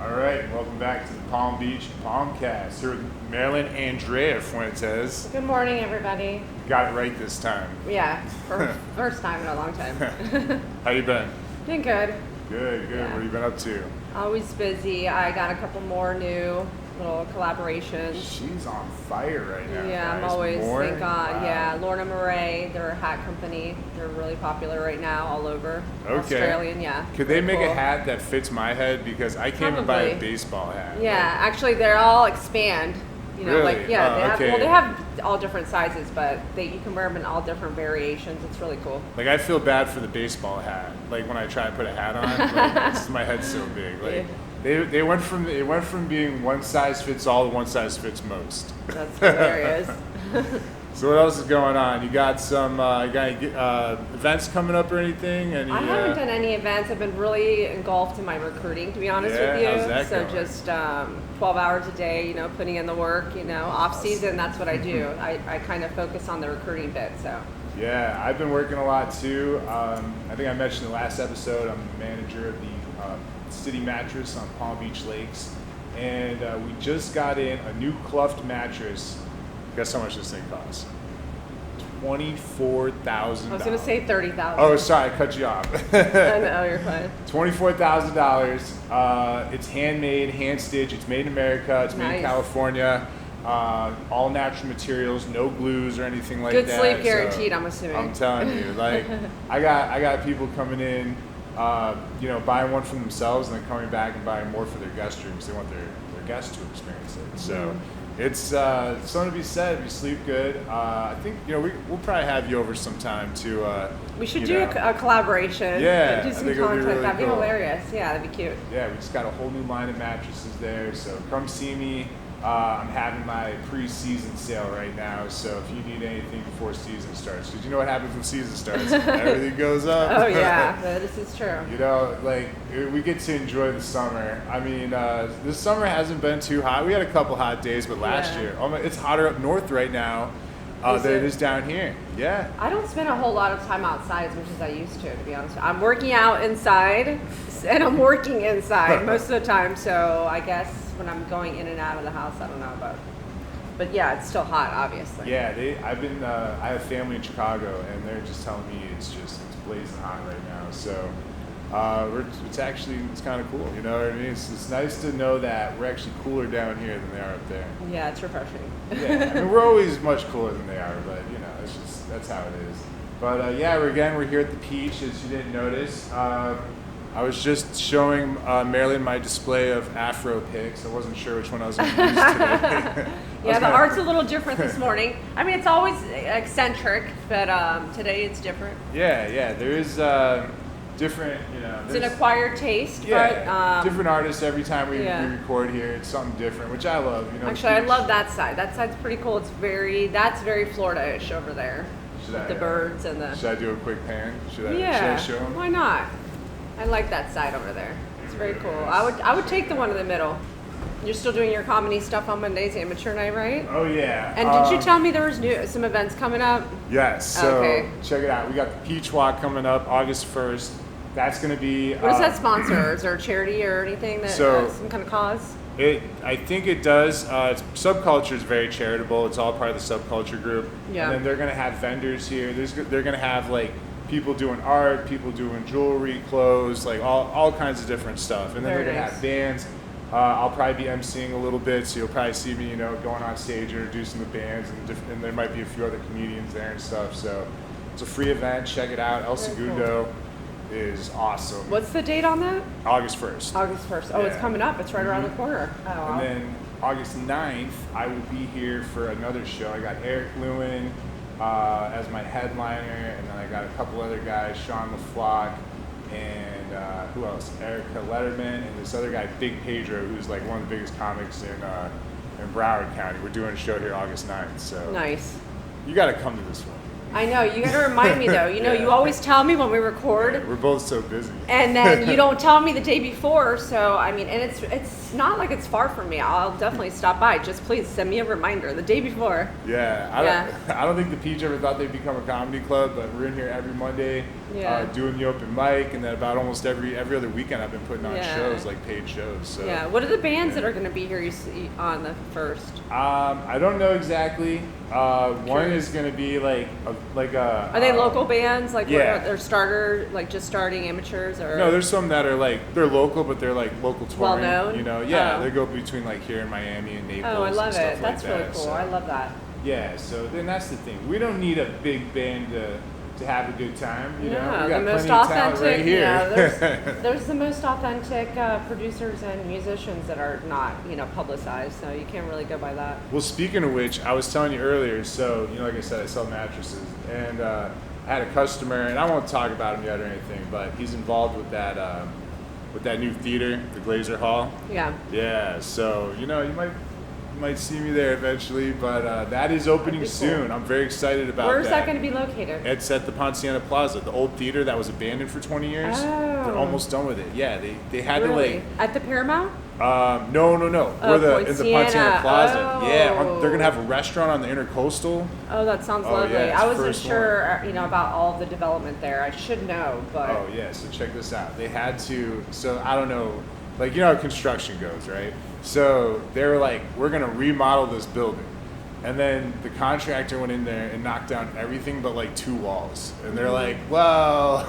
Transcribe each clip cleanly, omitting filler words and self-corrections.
All right, welcome back to the Palm Beach Palmcast. Here with Marilyn Andrea Fuentes. Good morning, everybody. Got it right this time. Yeah, first time in a long time. How you been? Doing good. Good. Yeah. What have you been up to? Always busy. I got a couple more new little collaborations. She's on fire right now. Yeah, I'm guys. always, More? thank God. Wow. Yeah, Marilyn Are, they're a hat company. They're really popular right now all over. Okay. Australian, yeah. Could they make Cool. a hat that fits my head? Because I can't even buy a Probably. baseball hat. Yeah, actually, they're all expand. You know, Really? like yeah, Oh, they have. okay. Well, they have all different sizes, but you can wear them in all different variations. It's really cool. Like I feel bad for the baseball hat. Like when I try to put a hat on, like, it's, my head's so big. Like they went from being one size fits all to one size fits most. That's hilarious. So what else is going on? You got some events coming up or anything? I haven't done any events. I've been really engulfed in my recruiting, to be honest Yeah, with you. how's that So going? just 12 hours a day, you know, putting in the work, you know, off season, that's what I do. I kind of focus on the recruiting bit, so. Yeah, I've been working a lot too. I think I mentioned in the last episode, I'm the manager of the City Mattress on Palm Beach Lakes. And we just got in a new Cluft mattress. Guess how much this thing costs? $24,000. I was going to say 30,000. Oh, sorry, I cut you off. I know, you're fine. $24,000. It's handmade, hand stitched. It's made in America. It's made in Nice. California. All natural materials, no glues or anything like Good that. sleep So, guaranteed, I'm assuming. I'm telling you, like I got people coming in, buying one for themselves and then coming back and buying more for their guest rooms. They want their guests to experience it. So it's something to be said. If you sleep good, I think we'll probably have you over sometime to. We should do a collaboration. Yeah, Do I some think it'll be content. really That'd be cool. hilarious. Yeah, that'd be cute. Yeah, we just got a whole new line of mattresses there. So come see me. I'm having my pre-season sale right now, so if you need anything before season starts, because you know what happens when season starts, everything goes up. Oh yeah, this is true. We get to enjoy the summer. I mean, this summer hasn't been too hot. We had a couple hot days, but last year, it's hotter up north right now than it is down here. Yeah. I don't spend a whole lot of time outside as much as I used to be honest. I'm working out inside, and I'm working inside most of the time, so I guess when I'm going in and out of the house, I don't know about. But yeah, it's still hot, obviously. Yeah, I have family in Chicago, and they're just telling me it's blazing hot right now. So it's kind of cool. You know what I mean? It's nice to know that we're actually cooler down here than they are up there. Yeah, it's refreshing. Yeah, I mean, we're always much cooler than they are, but that's how it is. But we're here at the Peach, as you didn't notice. I was just showing Marilyn my display of Afro pics. I wasn't sure which one I was going to use today. Yeah, the art's a little different this morning. I mean, it's always eccentric, but today it's different. Yeah, there is different, It's an acquired taste, yeah, but different artists every time we record here. It's something different, which I love. Actually, I love that side. That side's pretty cool. That's very Florida-ish over there. With the birds and the. Should I do a quick pan? Should I show them? Why not? I like that side over there. It's very cool. I would take the one in the middle. You're still doing your comedy stuff on Mondays, amateur night, right? Oh yeah. And did you tell me there was some events coming up? Yes. So Okay. check it out. We got the Peach Walk coming up August 1st. That's going to be. What does that sponsor? Is there a charity or anything that some kind of cause? I think it does. Subculture is very charitable. It's all part of the subculture group. Yeah. And then they're going to have vendors here. They're going to have like people doing art, people doing jewelry, clothes, like all kinds of different stuff. And then they're going to have bands. I'll probably be emceeing a little bit, so you'll probably see me, going on stage introducing the bands, and there might be a few other comedians there and stuff. So it's a free event. Check it out. El Segundo is awesome. What's the date on that? August 1st. August 1st. Oh, it's coming up. It's right around the corner. Oh, wow. And then August 9th, I will be here for another show. I got Eric Lewin as my headliner, and then I got a couple other guys, Sean LaFlock, and who else? Erica Letterman, and this other guy, Big Pedro, who's like one of the biggest comics in Broward County. We're doing a show here August 9th, so nice. You got to come to this one. I know. You got to remind me, though. You always tell me when we record. Yeah, we're both so busy. And then you don't tell me the day before. So, I mean, and it's not like it's far from me. I'll definitely stop by. Just please send me a reminder the day before. Yeah. I don't think the Peach ever thought they'd become a comedy club, but we're in here every Monday. doing the open mic, and then about almost every other weekend I've been putting on shows, like paid shows. So yeah. What are the bands that are going to be here you see on the first? I don't know exactly. One is going to be like a. Are they local bands? Like they're just starting amateurs, or no? There's some that are like they're local, but they're like local touring. Well known. You know, yeah, they go between like here in Miami and Naples. Oh, I love and stuff it. That's like really that. cool. So, I love that. Yeah, so then that's the thing. We don't need a big band to have a good time. You know, we got the most plenty of talent authentic. right here. Yeah, there's the most authentic producers and musicians that are not publicized. So you can't really go by that. Well, speaking of which, I was telling you earlier. So like I said, I sell mattresses, and I had a customer, and I won't talk about him yet or anything, but he's involved with that new theater, the Glazer Hall. Yeah. Yeah. So you might see me there eventually, but that is opening soon. Cool. I'm very excited about that. Where's that going to be located? It's at the Ponciana Plaza, the old theater that was abandoned for 20 years. Oh. They're almost done with it. Yeah, they had to like... At the Paramount? No. We're in the Ponciana Plaza. Oh. Yeah, they're going to have a restaurant on the Intercoastal. Oh, that sounds lovely. Yeah, I wasn't sure, about all of the development there. I should know, but... Oh, yeah, so check this out. They had to... So, I don't know, like, how construction goes, right? So they were like, we're going to remodel this building. And then the contractor went in there and knocked down everything but like 2 walls. And they're like, well,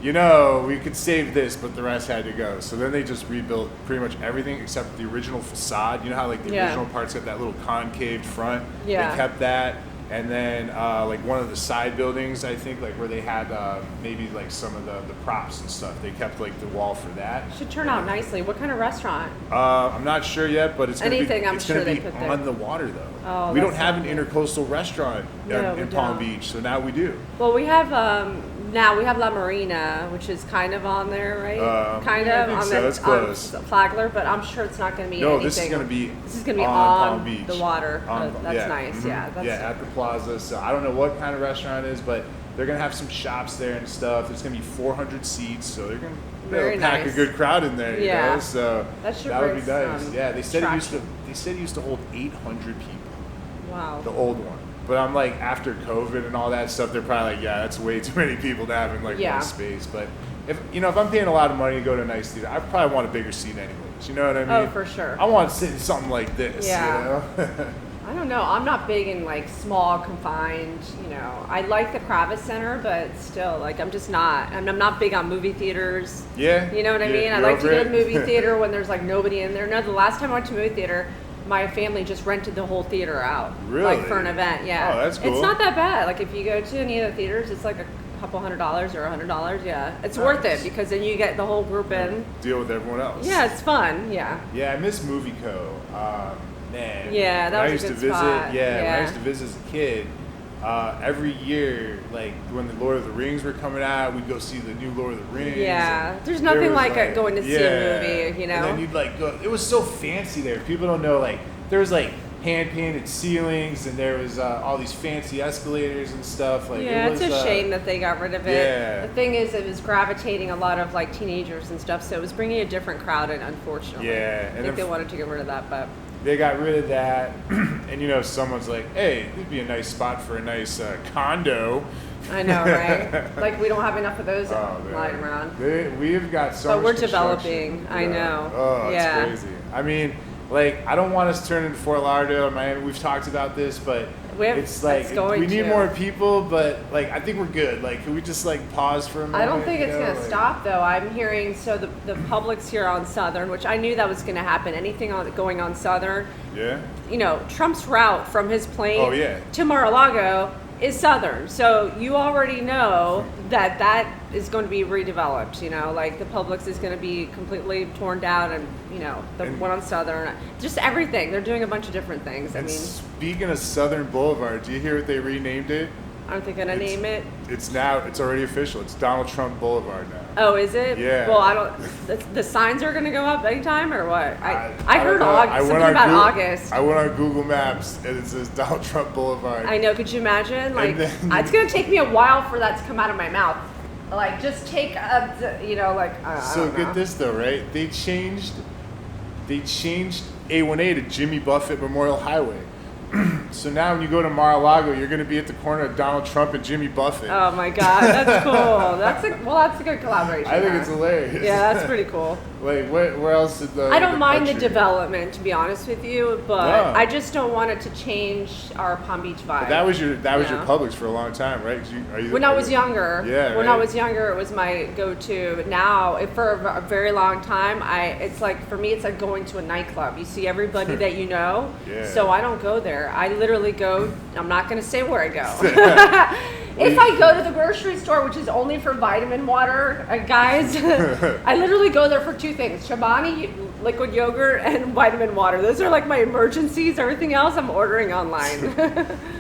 we could save this, but the rest had to go. So then they just rebuilt pretty much everything except the original facade. You know how like the original parts got that little concaved front? Yeah. They kept that. And then like one of the side buildings, I think, like where they had maybe like some of the props and stuff, they kept like the wall for that. Should turn out nicely. What kind of restaurant? I'm not sure yet, but it's going to be on the water though. Oh, we don't have an intercoastal restaurant in Palm Beach, so now we do. Well, we have La Marina, which is kind of on there, right? It's close. On Flagler, but I'm sure it's not going to be anything. No, this is going to be on Palm Beach. The water. That's nice. Mm-hmm. Yeah. That's at the plaza. So I don't know what kind of restaurant it is, but they're going to have some shops there and stuff. There's going to be 400 seats, so they're going to pack a good crowd in there. Yeah. So that would be nice. Yeah, they said it used to hold 800 people. Wow. The old one. But I'm like, after COVID and all that stuff, they're probably like, yeah, that's way too many people to have in like one space. But if I'm paying a lot of money to go to a nice theater, I probably want a bigger seat anyways. You know what I mean? Oh, for sure. I want to sit in something like this. Yeah. You know? I don't know. I'm not big in like small confined. I like the Kravitz Center, but still, like I'm not big on movie theaters. Yeah. You know what I mean? I like to go to the movie theater when there's like nobody in there. No, the last time I went to a movie theater, my family just rented the whole theater out. Really? Like for an event, yeah. Oh, that's cool. It's not that bad. Like if you go to any of the theaters, it's like a couple $100 or $100. Yeah, it's worth it because then you get the whole group in. Deal with everyone else. Yeah, it's fun. Yeah. Yeah, I miss Movie Co. Man. Yeah, that was a good spot. When I used to visit as a kid, every year, like when the Lord of the Rings were coming out, we'd go see the new Lord of the Rings. Yeah, there's nothing like going to see a movie, And then you'd like go. It was so fancy there. People don't know, like there was like hand painted ceilings, and there was all these fancy escalators and stuff. Like it's a shame that they got rid of it. Yeah. The thing is, it was gravitating a lot of like teenagers and stuff, so it was bringing a different crowd in. Unfortunately, yeah, I think they wanted to get rid of that, but. They got rid of that, and someone's like, "Hey, it'd be a nice spot for a nice condo." I know, right? Like we don't have enough of those lying around. We've got so much. But we're developing. I know. Oh, it's crazy. I mean, like I don't want us to turn into Fort Lauderdale or Miami. We've talked about this, but it's like we need more people. But like I think we're good. Like, can we just like pause for a moment? I don't think it's gonna stop though. I'm hearing the Publix here on Southern, which I knew that was gonna happen. Anything going on Southern. Yeah. Trump's route from his plane to Mar-a-Lago is Southern, so you already know that is going to be redeveloped. Like the Publix is going to be completely torn down, and the one on Southern, just everything. They're doing a bunch of different things. And speaking of Southern Boulevard, do you hear what they renamed it? Aren't they going to name it? It's already official. It's Donald Trump Boulevard now. Oh, is it? Yeah. Well, I don't. The signs are going to go up anytime, or what? I heard something about August. I went on Google Maps and it says Donald Trump Boulevard. I know. Could you imagine? Like, it's going to take me a while for that to come out of my mouth. Like, just take So get this though, right? They changed A1A to Jimmy Buffett Memorial Highway. So now when you go to Mar-a-Lago, you're going to be at the corner of Donald Trump and Jimmy Buffett. Oh my God, that's cool. That's a good collaboration. I think it's hilarious. Yeah, that's pretty cool. Like, where else did I don't mind the country- development, to be honest with you, but I just don't want it to change our Palm Beach vibe. But that was your Publix for a long time, right? When I was younger, when I was younger, it was my go-to. But now, for a very long time, it's like for me, it's like going to a nightclub. You see everybody that you know, so I don't go there. I literally go. I'm not going to say where I go. If I go to the grocery store, which is only for vitamin water, guys, I literally go there for two things: Chobani liquid yogurt and vitamin water. Those are like my emergencies. Everything else, I'm ordering online.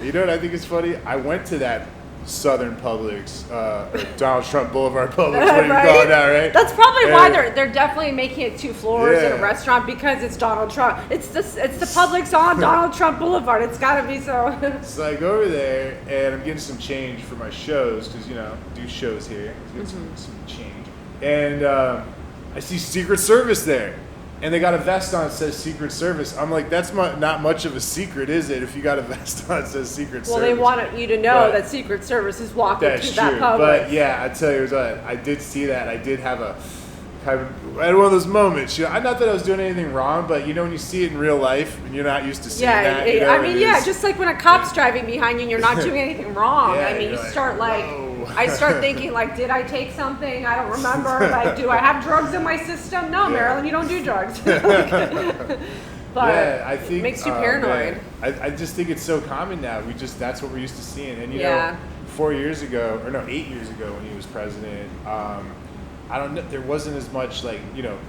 You know what I think is funny? I went to that Southern Publix, or Donald Trump Boulevard Publix, what do you call it now, right? That's probably why they're definitely making it 2 floors in a restaurant, because it's Donald Trump. It's the Publix on Donald Trump Boulevard. It's got to be so. So I go over there and I'm getting some change for my shows because do shows here. Get some change, and I see Secret Service there. And they got a vest on that says Secret Service. I'm like, that's not much of a secret, is it, if you got a vest on that says Secret Service? Well, they wanted you to know that Secret Service is walking through that Publix. But yeah, I tell you what, I did see that. I did have I had one of those moments. Not that I was doing anything wrong, but when you see it in real life and you're not used to seeing that. Just like when a cop's driving behind you and you're not doing anything wrong. I mean, you start I start thinking did I take something? I don't remember. Do I have drugs in my system? No, Marilyn, you don't do drugs. But I think it makes you paranoid. I just think it's so common now. That's what we're used to seeing. And 4 years ago, or no, 8 years ago when he was president, I don't know, there wasn't as much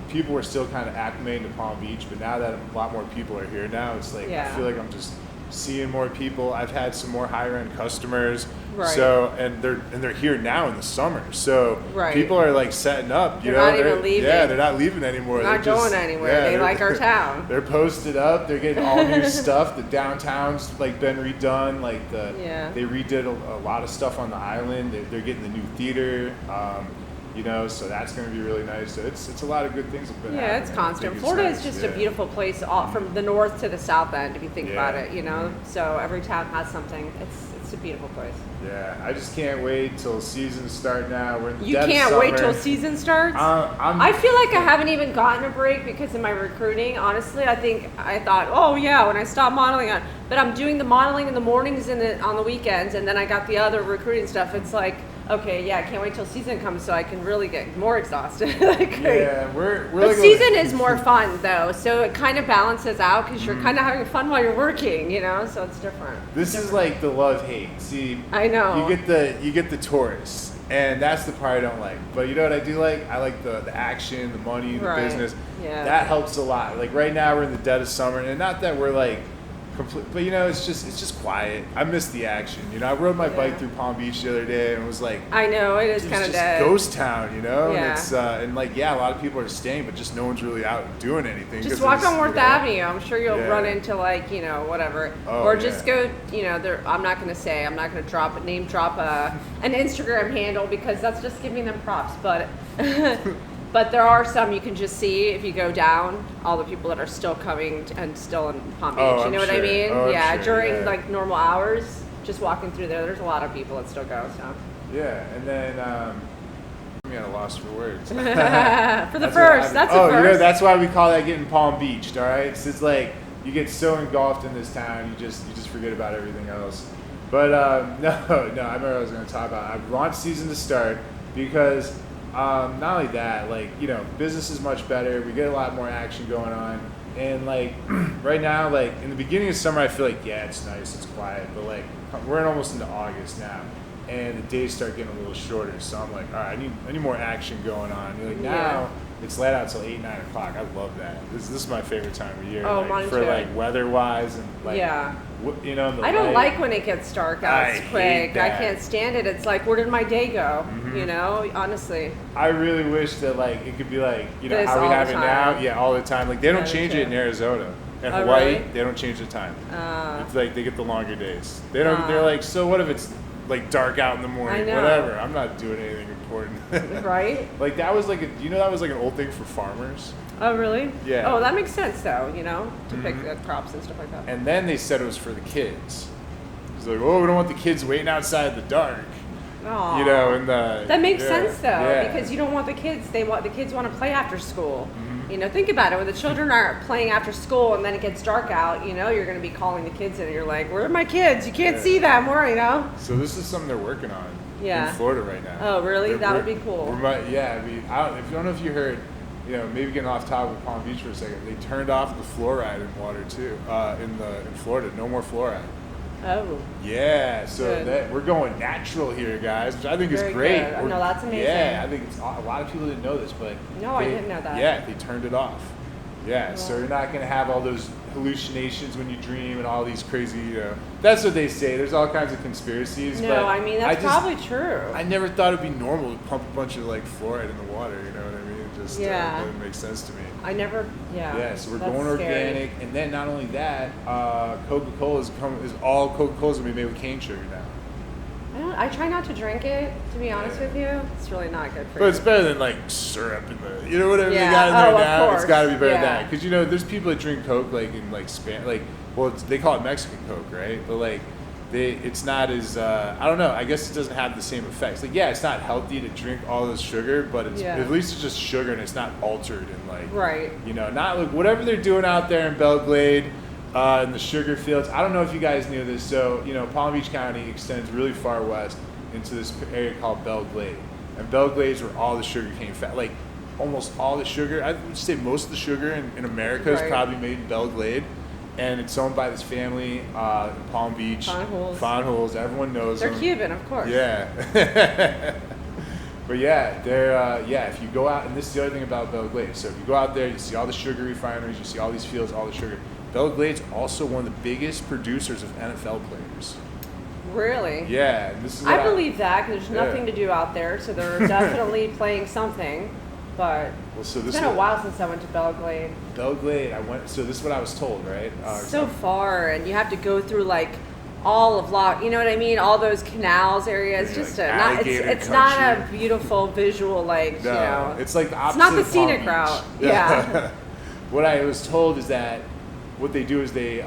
people were still kind of acclimating to Palm Beach, but now that a lot more people are here now, it's I feel like I'm just seeing more people. I've had some more higher end customers. Right. So and they're here now in the summer. So people are setting up. They're not even leaving. Yeah, they're not leaving anymore. They're not going anywhere. They like our town. They're posted up. They're getting all new stuff. The downtown's been redone. They redid a lot of stuff on the island. They're getting the new theater. So that's going to be really nice. So it's a lot of good things have been happening. It's constant. Florida is just a beautiful place, from the north to the south end, if you think about it. So every town has something. It's a beautiful place. Yeah, I just can't wait till seasons start now. We're in the You dead can't summer. wait till season starts? I feel like I haven't even gotten a break because of my recruiting. Honestly, I thought, oh yeah, when I stopped modeling but I'm doing the modeling in the mornings and on the weekends, and then I got the other recruiting stuff. It's okay, I can't wait till season comes so I can really get more exhausted. But season is more fun though, so it kind of balances out because you're kind of having fun while you're working, so it's different. This is like the love-hate. See, I know. You get the tourists, and that's the part I don't like. But you know what I do like? I like the action, the money, the business. Yeah. That helps a lot. Right now we're in the dead of summer, and not that we're complete, but it's just quiet. I miss the action. I rode my bike through Palm Beach the other day and was like, I know it is kind of dead. Ghost town, Yeah. And it's a lot of people are staying, but just no one's really out doing anything. Just walk on Worth Avenue. I'm sure you'll run into whatever, or just go. I'm not going to name drop an Instagram handle because that's just giving them props, but. But there are some you can just see if you go down, all the people that are still coming and still in Palm Beach. You know what I mean? During normal hours, just walking through there's a lot of people that still go. So. Yeah, and then I'm at a loss for words. For the first, that's a first. That's why we call that getting Palm Beached. All right, it's you get so engulfed in this town, you just forget about everything else. But no, I remember what I was going to talk about. I want season to start because. Not only that, business is much better. We get a lot more action going on. And right now, in the beginning of summer, I feel it's nice, it's quiet. But we're almost into August now, and the days start getting a little shorter. So I'm all right, I need more action going on. Now it's light out till 8, 9 o'clock. I love that. This is my favorite time of year. Mine for too. weather-wise and I don't like when it gets dark out quick. I can't stand it. It's where did my day go? Honestly. I really wish that it could be this how we have it now. time. Yeah, all the time. They don't change it in Arizona. In Hawaii, they don't change the time. It's they get the longer days. They don't. They're so what if it's dark out in the morning? Whatever. I'm not doing anything important. Right? That was that was an old thing for farmers. Oh, really? Yeah. Oh, that makes sense, though, you know, to pick crops and stuff like that. And then they said it was for the kids. It's like, oh, we don't want the kids waiting outside in the dark. Aww. You know, and that makes sense though, because you don't want the kids. The kids want to play after school. You know, think about it. When the children are playing after school and then it gets dark out, you know, you're going to be calling the kids in and you're like, where are my kids? You can't see them. Where, you know? So this is something they're working on in Florida right now. Oh, really? That would be cool. I mean, I don't know if you heard, you know, maybe getting off topic with Palm Beach for a second. They turned off the fluoride in water too, in Florida. No more fluoride. Oh. Yeah, so we're going natural here, guys, which I think is great. Good. No, that's amazing. Yeah, I think a lot of people didn't know this, but I didn't know that. Yeah, they turned it off. Yeah, so you're not going to have all those hallucinations when you dream and all these crazy, you know. That's what they say. There's all kinds of conspiracies. No, but I mean, that's probably true. I never thought it'd be normal to pump a bunch of like fluoride in the water, you know what I mean? It just doesn't make sense to me. Yeah, so we're going organic, and then not only that, Coca-Cola is all Coca-Cola's gonna be made with cane sugar now. I try not to drink it, to be honest with you. It's really not good for you. But it's better than like syrup and you know, whatever they got in there now. Course. It's got to be better than that, because you know, there's people that drink Coke like in like they call it Mexican Coke, right? But like it's not as I don't know. I guess it doesn't have the same effects. Like it's not healthy to drink all this sugar, but it's at least it's just sugar and it's not altered and like you know, not like whatever they're doing out there in Belgrade. In the sugar fields. I don't know if you guys knew this. So, you know, Palm Beach County extends really far west into this area called Belgrade. And Belgrade is where all the sugar cane like almost all the sugar, I would say most of the sugar in America is probably made in Belgrade. And it's owned by this family in Palm Beach. Fonholes. Everyone knows them. They're Cuban, of course. Yeah. But if you go out, and this is the other thing about Belgrade. So if you go out there, you see all the sugar refineries, you see all these fields, all the sugar. Belgrade's also one of the biggest producers of NFL players. Really? Yeah. I believe that, because there's nothing to do out there, so they're definitely playing something. But it's been a while since I went to Belgrade. So this is what I was told, right? So far, and you have to go through like all of you know what I mean? All those canals areas. It's not a beautiful visual you know. It's like the opposite. It's not the of Palm scenic route. Yeah. What I was told is that what they do is the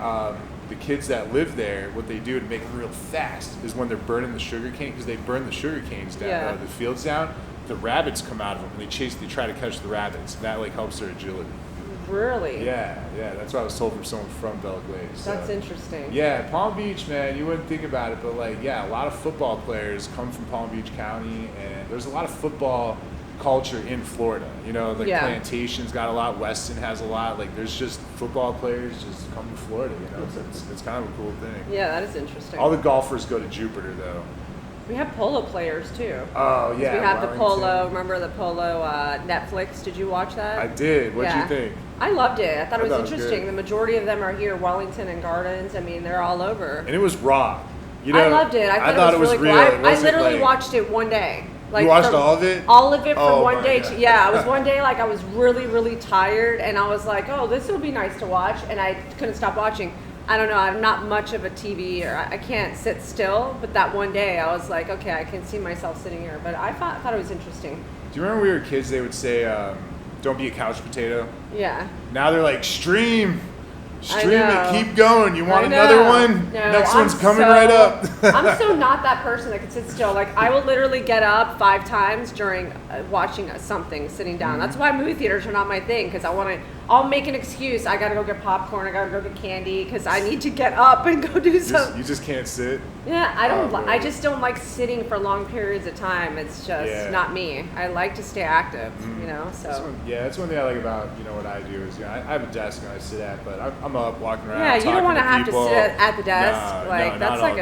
kids that live there, what they do to make it real fast is when they're burning the sugar cane, because they burn the sugar canes down, the fields down, the rabbits come out of them and they try to catch the rabbits. And that like helps their agility. Really? Yeah, that's what I was told from someone from Belgrade. So. That's interesting. Yeah, Palm Beach, man, you wouldn't think about it, but a lot of football players come from Palm Beach County, and there's a lot of football culture in Florida. You know, Plantation's got a lot, Weston has a lot. Like, there's just football players just come to Florida, you know, so it's kind of a cool thing. Yeah, that is interesting. All the golfers go to Jupiter, though. We have polo players, too. Oh, yeah. We have the polo, remember the polo Netflix? Did you watch that? I did. What'd you think? I loved it. I thought it was interesting. The majority of them are here, Wellington and Gardens. I mean, they're all over. And it was raw. You know, I loved it. I thought it was really cool. I literally watched it one day. You watched all of it? All of it from one day. It was one day I was really, really tired, and I was like, oh, this will be nice to watch, and I couldn't stop watching. I don't know, I'm not much of a TV, or I can't sit still, but that one day I was like, okay, I can see myself sitting here. But I thought it was interesting. Do you remember when we were kids, they would say, don't be a couch potato? Yeah. Now they're like, stream it, keep going. You want another one? No, Next one's coming right up. I'm so not that person that can sit still. Like, I will literally get up 5 times during watching something, sitting down. That's why movie theaters are not my thing, because I'll make an excuse. I gotta go get popcorn. I gotta go get candy, because I need to get up and go do something. You just can't sit? Yeah, I just don't like sitting for long periods of time. It's just not me. I like to stay active, you know, so. That's one thing I like about, you know, what I do is, I have a desk and I sit at, but I'm up walking around. Yeah, you don't want to have people. to sit at the desk. That's like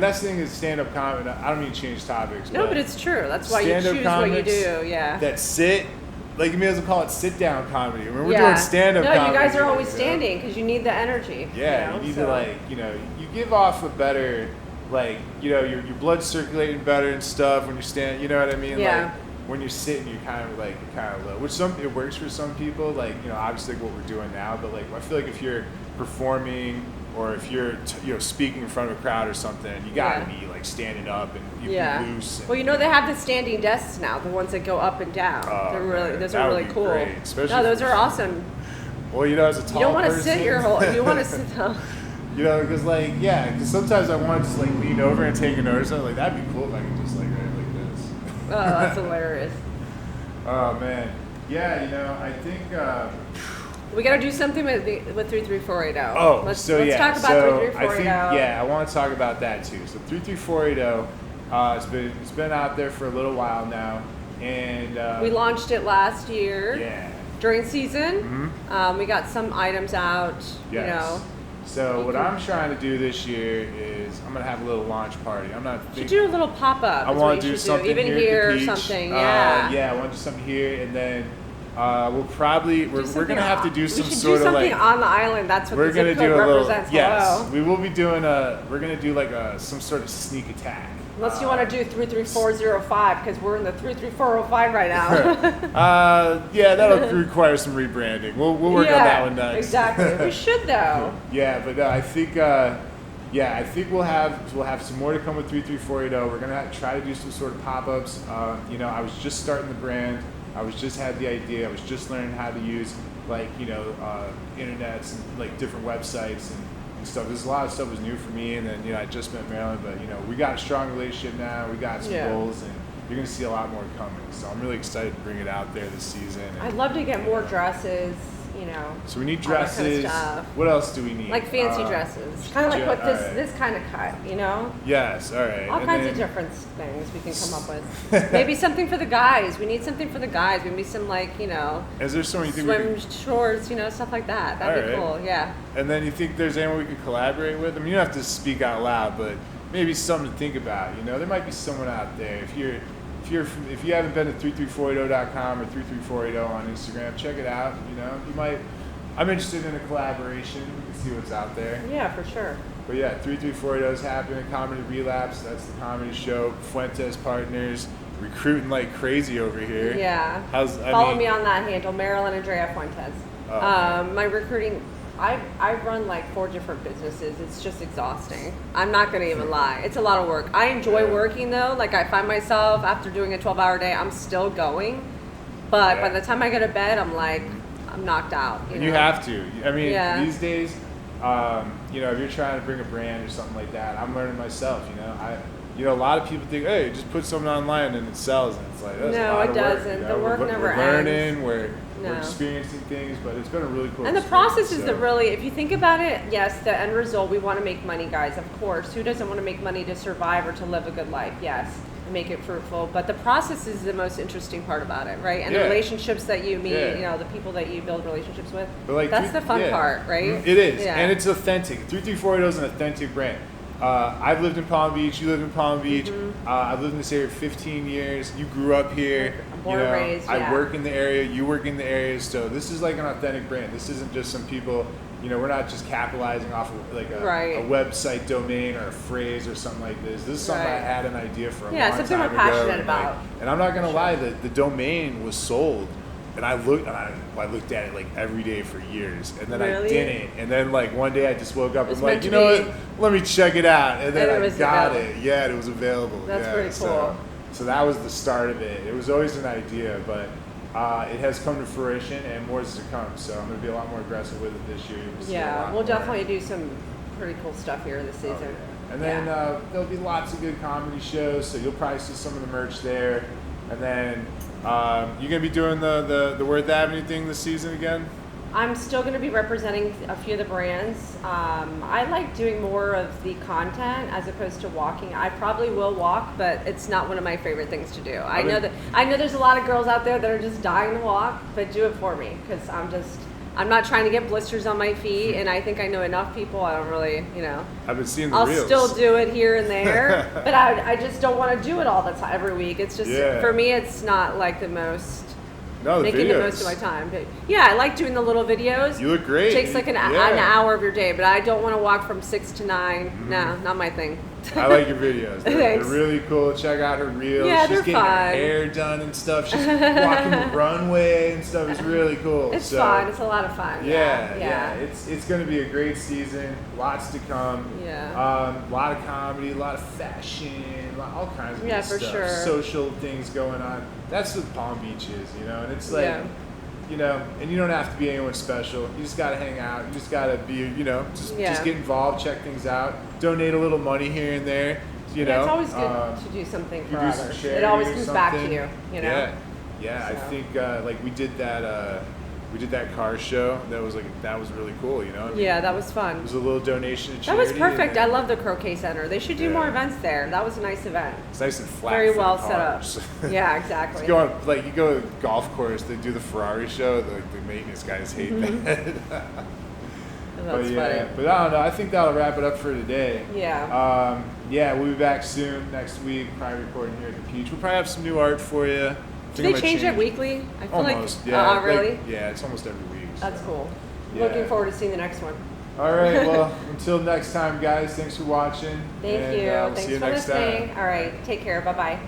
That's the thing is stand-up comedy. I don't mean to change topics. No, but it's true. That's why you choose what you do. Yeah. That sit. Like, you may as well call it sit-down comedy. I mean, we're doing stand-up comedy. No, you guys are always standing because you need the energy. Yeah, you need to, you give off a better, your blood's circulating better and stuff when you're standing, you know what I mean? Yeah. when you're sitting, you're kind of low. Which it works for some people, like, you know, obviously like what we're doing now. But like, I feel like if you're performing or if you're speaking in front of a crowd or something, you gotta be like standing up and you be loose. Well, you know, they have the standing desks now, the ones that go up and down. Those are really cool. Great, those are awesome. Well, you know, as a tall person, you don't want to sit your whole. You want to sit down. You know, because because sometimes I want to just like lean over and take a notice. I'm like, that'd be cool if I could just like write like this. Oh, that's hilarious. Oh man, yeah. You know, I think we got to do something with 33480. Oh, let's talk about 33480. I want to talk about that too. So 33480, it's been out there for a little while now, and we launched it last year. Yeah. During season, we got some items out. Yes. You know. So what I'm trying to do this year is I'm gonna have a little launch party. I'm not. You should do a little pop up. I want to do something even here or something. Yeah. Yeah, I want to do something here, and then we'll probably we're gonna have to do some we should sort do something of like on the island. That's what we're the gonna zip code do a represents. little. Yes, Hello. we will be doing we're gonna do like some sort of sneak attack. Unless you want to do 33405 because we're in the 33405 right now. Yeah, that'll require some rebranding. We'll work on that one next. Exactly. We should though. Yeah, but I think I think we'll have some more to come with 33480. We're gonna try to do some sort of pop-ups. You know, I was just starting the brand. I just had the idea. I was just learning how to use like internets and like different websites and stuff. There's a lot of stuff was new for me, and then I just met Marilyn, but we got a strong relationship now. We got some goals, and you're gonna see a lot more coming. So I'm really excited to bring it out there this season. I'd love to get more dresses. So we need dresses. Kind of stuff. What else do we need? Like fancy dresses, kind of like what this kind of cut. Yes. All right. All kinds of different things we can come up with. Maybe something for the guys. We need something for the guys. Maybe some Is there someone you think swim shorts, stuff like that. That'd be cool. Yeah. And then you think there's anyone we could collaborate with? I mean, you don't have to speak out loud, but maybe something to think about. There might be someone out there. If you haven't been to 33480.com or 33480 on Instagram, check it out. You might. I'm interested in a collaboration. We can see what's out there. Yeah, for sure. But yeah, 33480 is happening. Comedy Relapse. That's the comedy show. Fuentes Partners. Recruiting like crazy over here. Yeah. Follow me on that handle, Marilyn Andrea Fuentes. My recruiting. I run like 4 different businesses. It's just exhausting. I'm not going to even lie. It's a lot of work. I enjoy working though. Like I find myself after doing a 12-hour day, I'm still going. But by the time I go to bed, I'm knocked out. You have to. I mean, these days, if you're trying to bring a brand or something like that, I'm learning myself. A lot of people think, hey, just put something online and it sells, and it's like, that's a lot of work. No, it doesn't. The work never ends. We're learning, we're experiencing things, but it's been a really cool And the process is if you think about it, yes, the end result, we want to make money, guys, of course. Who doesn't want to make money to survive or to live a good life? Yes, and make it fruitful. But the process is the most interesting part about it, right? And the relationships that you meet, the people that you build relationships with, that's the fun part, right? It is, and it's authentic. 33480 is an authentic brand. I've lived in Palm Beach. You live in Palm Beach. I've lived in this area for 15 years. You grew up here. Born and raised, I work in the area. You work in the area. So this is like an authentic brand. This isn't just some people. We're not just capitalizing off of like a website domain or a phrase or something like this. This is something I had an idea for a long time ago. Something we're passionate about. And I'm not gonna lie, the domain was sold. And I looked at it like every day for years, and then I didn't. And then like one day I just woke up and like, what? Let me check it out. And then I got it. Yeah, it was available. That's pretty cool. So that was the start of it. It was always an idea, but it has come to fruition, and more is to come. So I'm gonna be a lot more aggressive with it this year. We'll definitely do some pretty cool stuff here this season. Oh, yeah. And then there'll be lots of good comedy shows. So you'll probably see some of the merch there, and then. You gonna be doing the Worth Avenue thing this season again? I'm still gonna be representing a few of the brands. I like doing more of the content as opposed to walking. I probably will walk, but it's not one of my favorite things to do. I know there's a lot of girls out there that are just dying to walk, but do it for me because I'm not trying to get blisters on my feet, and I think I know enough people. I don't really, I've been seeing the I'll reels. still do it here and there, but I just don't want to do it all the time every week. It's just for me, it's not like the most. Making the most of my time. But I like doing the little videos. You look great. It takes like an hour of your day, but I don't want to walk from 6 to 9. No, not my thing. I like your videos. They're Thanks. really cool. Check out her reels. Yeah, She's they're getting fun. her hair done and stuff. She's walking the runway and stuff. It's really cool. It's So, fun. It's a lot of fun. Yeah. It's going to be a great season. Lots to come. Yeah. A lot of comedy, a lot of fashion, all kinds of Yeah, good for stuff. sure. Social things going on. That's what Palm Beach is, you know. And it's like, Yeah. you know, and you don't have to be anyone special. You just got to hang out. You just got to be, you know, just get involved, check things out, donate a little money here and there. You know, it's always good to do something for do some others. charity It always or comes back to something. you. You know. Yeah. I So. think like we did that car show. That was really cool. You know. I mean, Yeah, that was it fun. was a little donation to That charity. was perfect. and I love the Croquet Center. They should do more events there. That was a nice event. It's nice and flat. Very for well the set up. cars. Yeah, exactly. You go on, you go to a golf course, they do the Ferrari show. The maintenance guys hate that. That's But funny. but I don't know. I think that'll wrap it up for today. Yeah. We'll be back soon next week. Probably recording here at the Peach. We'll probably have some new art for you. Do they change it weekly? I feel Almost. like. Yeah. Really? Yeah. It's almost every week. So. That's cool. Yeah. Looking forward to seeing the next one. All right. Well, until next time, guys. Thanks for watching. Thank and, you. We'll Thanks see you for next listening. time. All right. Take care. Bye bye.